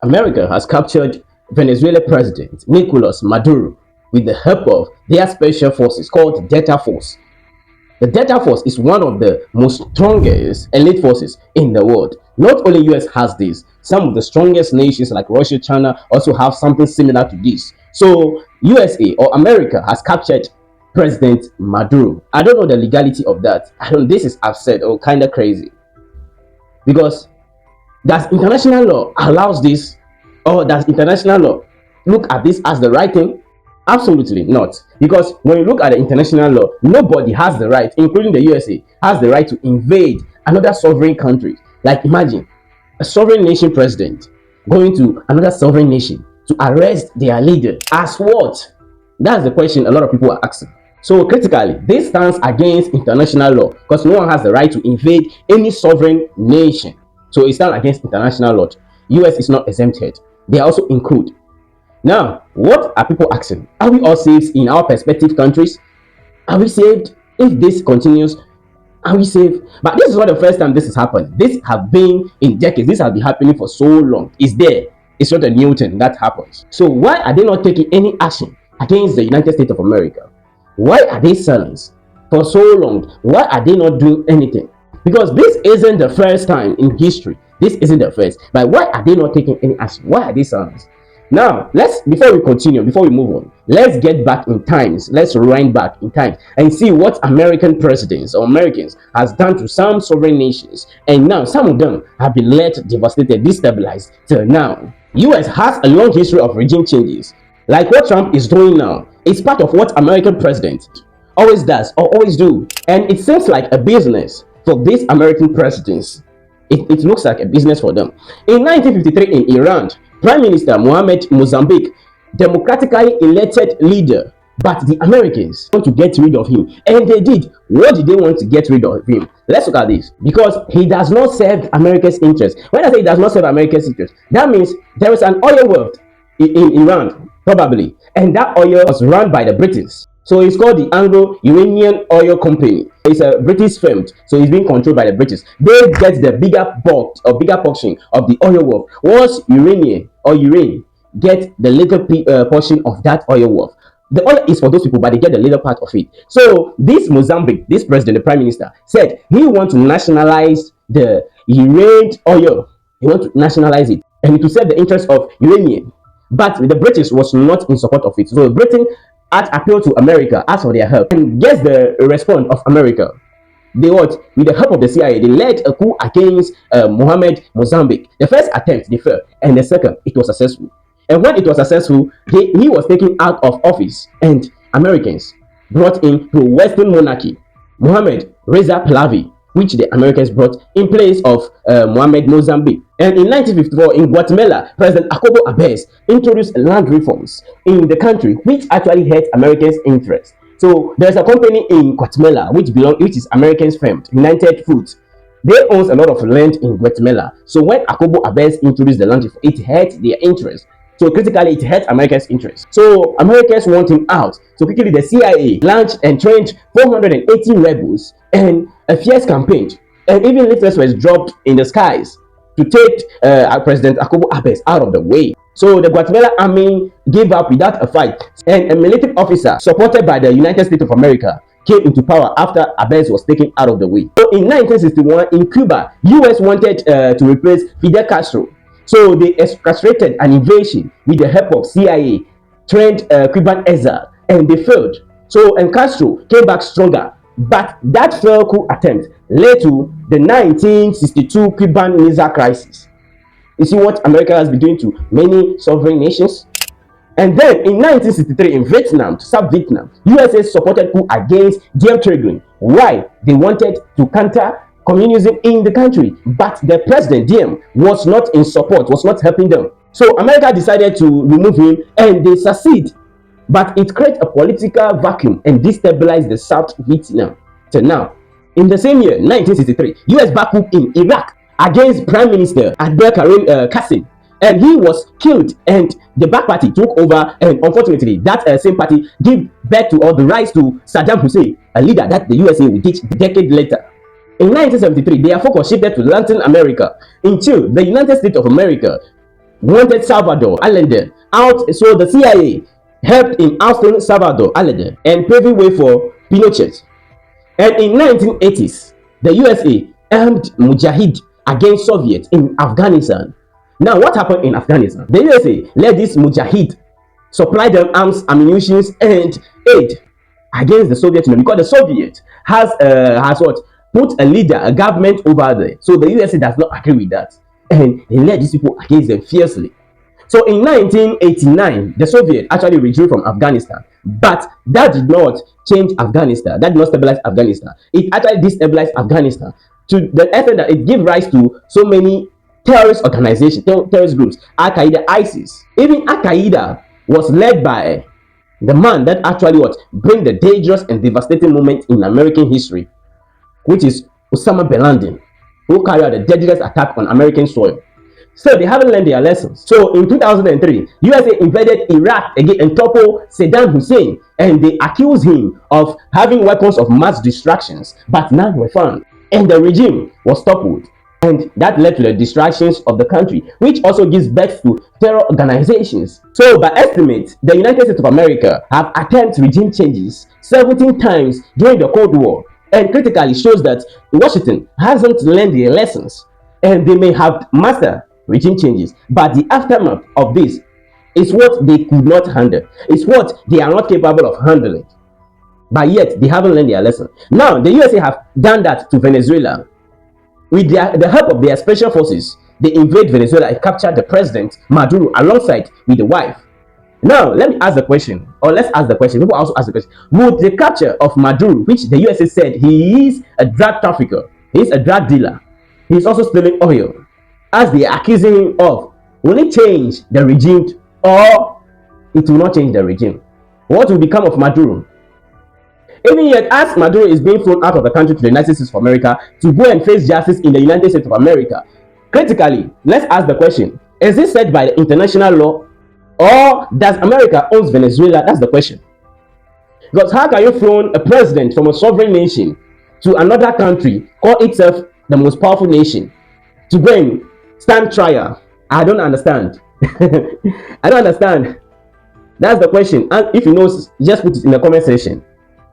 America has captured Venezuela President Nicolas Maduro with the help of their special forces called Delta Force. The Delta Force is one of the most strongest elite forces in the world. Not only US has this, some of the strongest nations like Russia, China also have something similar to this. So USA or America has captured President Maduro. I don't know the legality of that. I don't. This is absurd or kind of crazy because does international law allows this, or does international law look at this as the right thing? Absolutely not. Because when you look at the international law, nobody has the right, including the USA, has the right to invade another sovereign country. Like imagine a sovereign nation president going to another sovereign nation to arrest their leader as what? That's the question a lot of people are asking. So critically, this stands against international law because no one has the right to invade any sovereign nation. So it stands against international law. US is not exempted. They are also included. Now, what are people asking? Are we all safe in our perspective countries? Are we saved? If this continues, are we safe? But this is not the first time this has happened. This has been in decades. This has been happening for so long. It's there. It's not a new thing that happens. So why are they not taking any action against the United States of America? Why are they silent for so long? Why are they not doing anything? Because this isn't the first time in history. This isn't the first. But why are they not taking any action? Why are they silent? Now, before we continue, before we move on, let's get back in times. Let's rewind back in time and see what American presidents or Americans has done to some sovereign nations. And now some of them have been left devastated, destabilized till now. US has a long history of regime changes. Like what Trump is doing now, it's part of what American president always does or always do. And it seems like a business for these American presidents. It looks like a business for them. In 1953 in Iran, Prime Minister Mohammed Mozambique, democratically elected leader, but the Americans want to get rid of him. And they did. What did they want to get rid of him? Let's look at this. Because he does not serve America's interest. When I say he does not serve America's interest, that means there is an oil wealth in Iran, probably. And that oil was run by the British. So it's called the Anglo-Iranian Oil Company. It's a British firm, so it's being controlled by the British. They get the bigger bulk or bigger portion of the oil wealth. Once Iranian or Iran get the little portion of that oil wealth, the oil is for those people, but they get the little part of it. So this Mozambique, this president, the prime minister, said he wants to nationalize the Iran oil. He wants to nationalize it, and to serve the interest of Iranian. But the British was not in support of it. So Britain had appealed to America, asked for their help, and guess the response of America. They what? With the help of the CIA, they led a coup against Mohammed Mozambique. The first attempt, they failed, and the second, it was successful. And when it was successful, he was taken out of office, and Americans brought in to Western monarchy, Mohammed Reza Pahlavi, which the Americans brought in place of Mohammed Mozambique. And in 1954, in Guatemala, President Jacobo Arbenz introduced land reforms in the country, which actually hurt Americans' interest. So there's a company in Guatemala which is Americans' firm, United Foods. They own a lot of land in Guatemala. So when Jacobo Arbenz introduced the land reform, it hurt their interest. So critically, it hurt America's interest. So Americans want him out. So quickly, the CIA launched and trained 480 rebels and a fierce campaign. And even leaflets were dropped in the skies to take President Jacobo Arbenz out of the way. So the Guatemala army gave up without a fight, and a military officer supported by the United States of America came into power after Arbenz was taken out of the way. So in 1961, in Cuba, US wanted to replace Fidel Castro. So they orchestrated an invasion with the help of CIA, trained Cuban exile, and they failed. So and Castro came back stronger. But that failed coup attempt led to the 1962 Cuban Missile Crisis. You see what America has been doing to many sovereign nations? And then in 1963 in Vietnam, to South Vietnam, USA supported coup against Diem Triggering. Why? They wanted to counter communism in the country, but the president Diem was not in support, was not helping them. So America decided to remove him, and they succeed. But it created a political vacuum and destabilized the South Vietnam till now. In the same year, 1963, US back coup in Iraq against Prime Minister Abdel Karim Qasem, and he was killed, and the Ba'ath Party took over, and unfortunately that same party gave birth to all the rise to Saddam Hussein, a leader that the USA would ditch a decade later. In 1973, their focus shifted to Latin America until the United States of America wanted Salvador Allende out, so the CIA helped in ousting Salvador Allende and paving way for Pinochet. And in 1980s, the USA armed Mujahid against Soviets in Afghanistan. Now, what happened in Afghanistan? The USA led this Mujahid, supply them arms, ammunition, and aid against the Soviet Union, because the Soviet has what, put a leader, a government over there. So the USA does not agree with that, and they led these people against them fiercely. So in 1989, the Soviet actually withdrew from Afghanistan, but that did not change Afghanistan. That did not stabilize Afghanistan. It actually destabilized Afghanistan to the extent that it gave rise to so many terrorist organizations, terrorist groups, Al Qaeda, ISIS. Even Al Qaeda was led by the man that actually what bring the dangerous and devastating moment in American history, which is Osama bin Laden, who carried out the deadliest attack on American soil. So they haven't learned their lessons. So in 2003, USA invaded Iraq again and toppled Saddam Hussein, and they accused him of having weapons of mass destructions, but none were found, and the regime was toppled. And that led to the distractions of the country, which also gives birth to terror organizations. So by estimate, the United States of America have attempted regime changes 17 times during the Cold War, and critically shows that Washington hasn't learned their lessons, and they may have mastered regime changes, but the aftermath of this is what they could not handle. It's what they are not capable of handling, but yet they haven't learned their lesson. Now the USA have done that to Venezuela. With the help of their special forces, they invade Venezuela and capture the president Maduro alongside with the wife. Now let me ask the question, or let's ask the question. People also ask the question: would the capture of Maduro, which the USA said he is a drug trafficker, he is a drug dealer, he is also stealing oil, as they are accusing him of, will it change the regime, or it will not change the regime? What will become of Maduro? Even yet, as Maduro is being flown out of the country to the United States of America to go and face justice in the United States of America, critically, let's ask the question: is this set by the international law, or does America own Venezuela? That's the question. Because how can you flown a president from a sovereign nation to another country, call itself the most powerful nation, to go and stand trial? I don't understand. I don't understand. That's the question. And if you know, just put it in the comment section,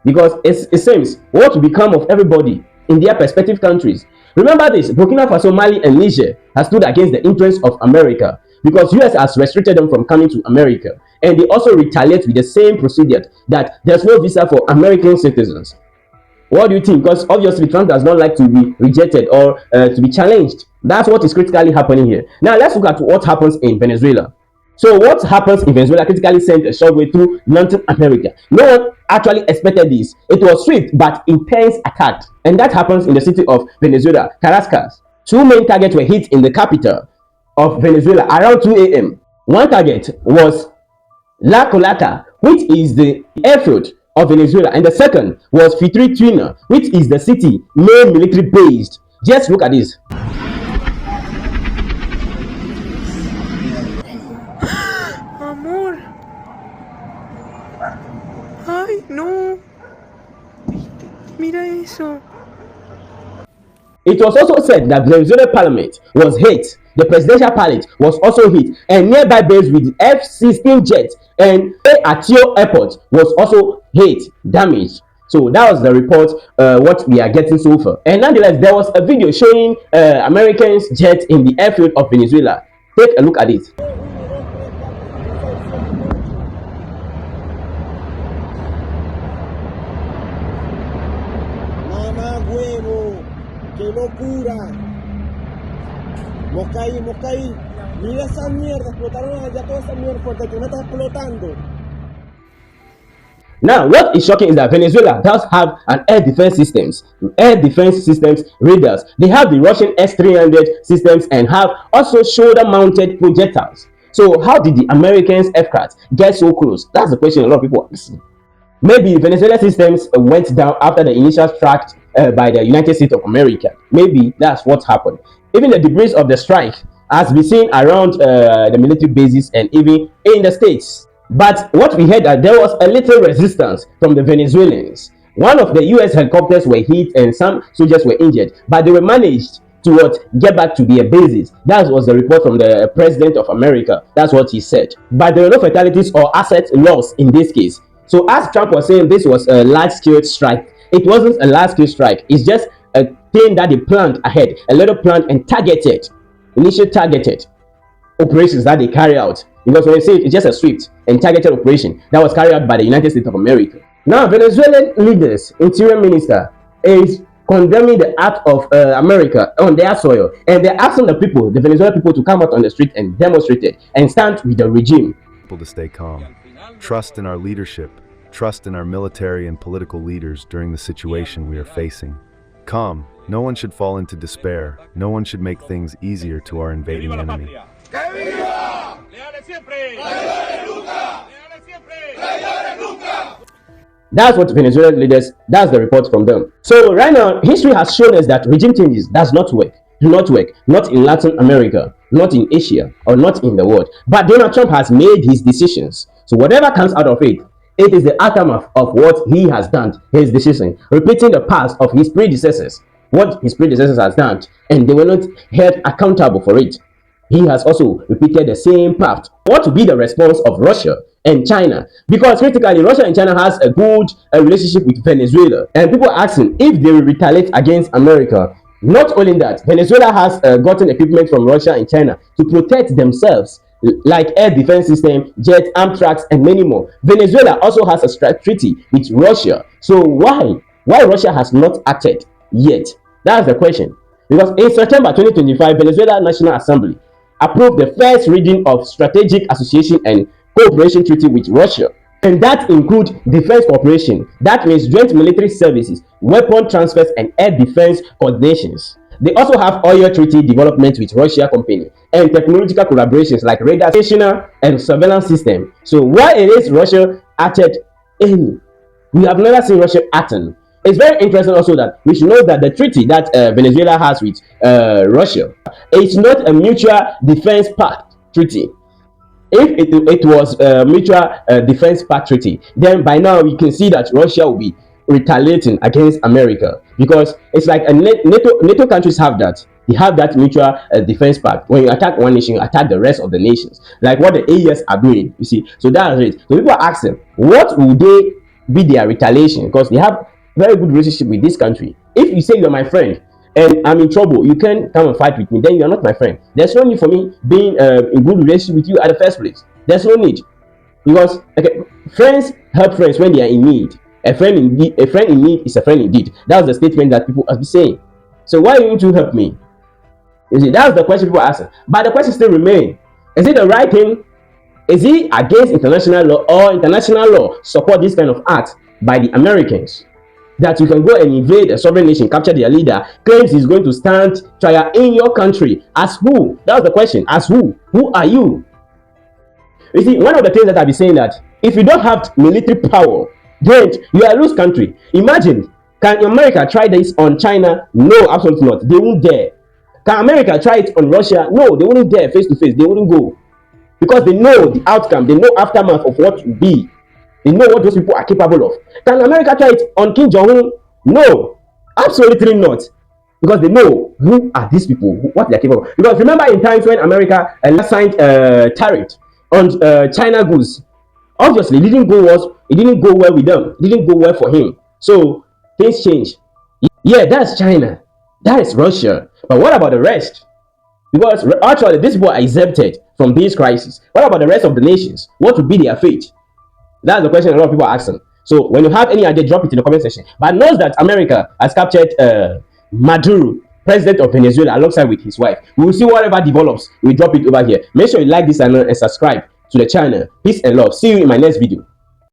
because it seems what will become of everybody in their respective countries. Remember this: Burkina Faso, Mali, and Niger has stood against the interests of America, because US has restricted them from coming to America, and they also retaliate with the same procedure that there's no visa for American citizens. What do you think? Because obviously Trump does not like to be rejected or to be challenged. That's what is critically happening here. Now let's look at what happens in Venezuela. So what happens in Venezuela critically sent a shockwave through Latin America. No one actually expected this. It was swift but intense attack, and that happens in the city of Venezuela, Caracas. Two main targets were hit in the capital of Venezuela around 2 a.m. One target was La Colata, which is the airfield of Venezuela, and the second was Fitri-Tuina, which is the city main military base. Just look at this. Amor. Ay, no. Mira eso. It was also said that the Venezuelan parliament was hit, the presidential palace was also hit, and nearby base with F-16 jets and Atio airport was also hit, damaged. So that was the report, what we are getting so far. And nonetheless, there was a video showing Americans jets in the airfield of Venezuela. Take a look at it. Mamá huevo, qué locura. Mocaí. Mira esa mierda, explotaron allá toda esa mierda porque tú me estás explotando. Now, what is shocking is that Venezuela does have an air defense systems, radars. They have the Russian S-300 systems and have also shoulder-mounted projectiles. So how did the Americans' aircraft get so close? That's the question a lot of people are asking. Maybe Venezuela systems went down after the initial strike by the United States of America. Maybe that's what happened. Even the debris of the strike has been seen around the military bases and even in the States. But what we heard, that there was a little resistance from the Venezuelans. One of the US helicopters were hit and some soldiers were injured, but they were managed to what? Get back to their bases. That was the report from the president of America. That's what he said. But there were no fatalities or asset loss in this case. So as Trump was saying, this was a large-scale strike. It wasn't a large-scale strike. It's just a thing that they planned ahead, a little planned and targeted, initial targeted operations that they carry out. Because when you say it's just a swift and targeted operation that was carried out by the United States of America. Now, Venezuelan leaders, interior minister, is condemning the act of America on their soil, and they're asking the people, the Venezuelan people, to come out on the street and demonstrate it and stand with the regime. People to stay calm. Trust in our leadership. Trust in our military and political leaders during the situation we are facing. Calm. No one should fall into despair. No one should make things easier to our invading enemy. That's what Venezuelan leaders, that's the report from them. So right now, history has shown us that regime changes does not work. Do not work. Not in Latin America, not in Asia, or not in the world. But Donald Trump has made his decisions. So whatever comes out of it, it is the aftermath of what he has done, his decision, repeating the past of his predecessors, what his predecessors has done, and they were not held accountable for it. He has also repeated the same path. What will be the response of Russia and China? Because critically, Russia and China has a good relationship with Venezuela, and people are asking if they will retaliate against America. Not only that, Venezuela has gotten equipment from Russia and China to protect themselves, like air defense system, jet, armed trucks, and many more. Venezuela also has a strike treaty with Russia. So why Russia has not acted yet? That's the question. Because in September 2025, Venezuela National Assembly approved the first reading of Strategic Association and Cooperation Treaty with Russia. And that includes defense cooperation. That means joint military services, weapon transfers, and air defense coordinations. They also have oil treaty development with Russia company and technological collaborations like radar, stationer, and surveillance system. So why it is Russia acted any? We have never seen Russia acting. It's very interesting also that we should know that the treaty that Venezuela has with Russia, it's not a mutual defense pact treaty. If it was a mutual defense pact treaty, then by now we can see that Russia will be retaliating against America, because it's like a NATO countries have that. They have that mutual defense pact. When you attack one nation, you attack the rest of the nations, like what the AES are doing. You see, so that's it. So people are asking, what will they be their retaliation? Because they have very good relationship with this country. If you say you're my friend and I'm in trouble, you can come and fight with me, then you're not my friend. There's no need for me being in good relationship with you at the first place. There's no need, because friends help friends when they are in need. A friend in need is a friend indeed. That's the statement that people are saying. So why don't you help me? You see, that's the question people are asking. But the question still remains: is it the right thing? Is he against international law, or international law support this kind of act by the Americans? That you can go and invade a sovereign nation, capture their leader, claims he's going to stand trial in your country. As who? That's the question. As who? Who are you? You see, one of the things that I've been saying, that if you don't have military power, then you are a loose country. Imagine, can America try this on China? No, absolutely not. They won't dare. Can America try it on Russia? No, they wouldn't dare face to face. They wouldn't go, because they know the outcome. They know aftermath of what will be. They know what those people are capable of. Can America try it on Kim Jong-un? No, absolutely not. Because they know who are these people, what they are capable of. Because remember in times when America signed tariff on China goods, obviously it didn't go well with them. It didn't go well for him. So things change. Yeah, that's China. That is Russia. But what about the rest? Because actually these people are exempted from this crisis. What about the rest of the nations? What would be their fate? That's the question a lot of people are asking. So when you have any idea, drop it in the comment section. But note that America has captured Maduro, president of Venezuela, alongside with his wife. We will see whatever develops. We'll drop it over here. Make sure you like this and subscribe to the channel. Peace and love. See you in my next video.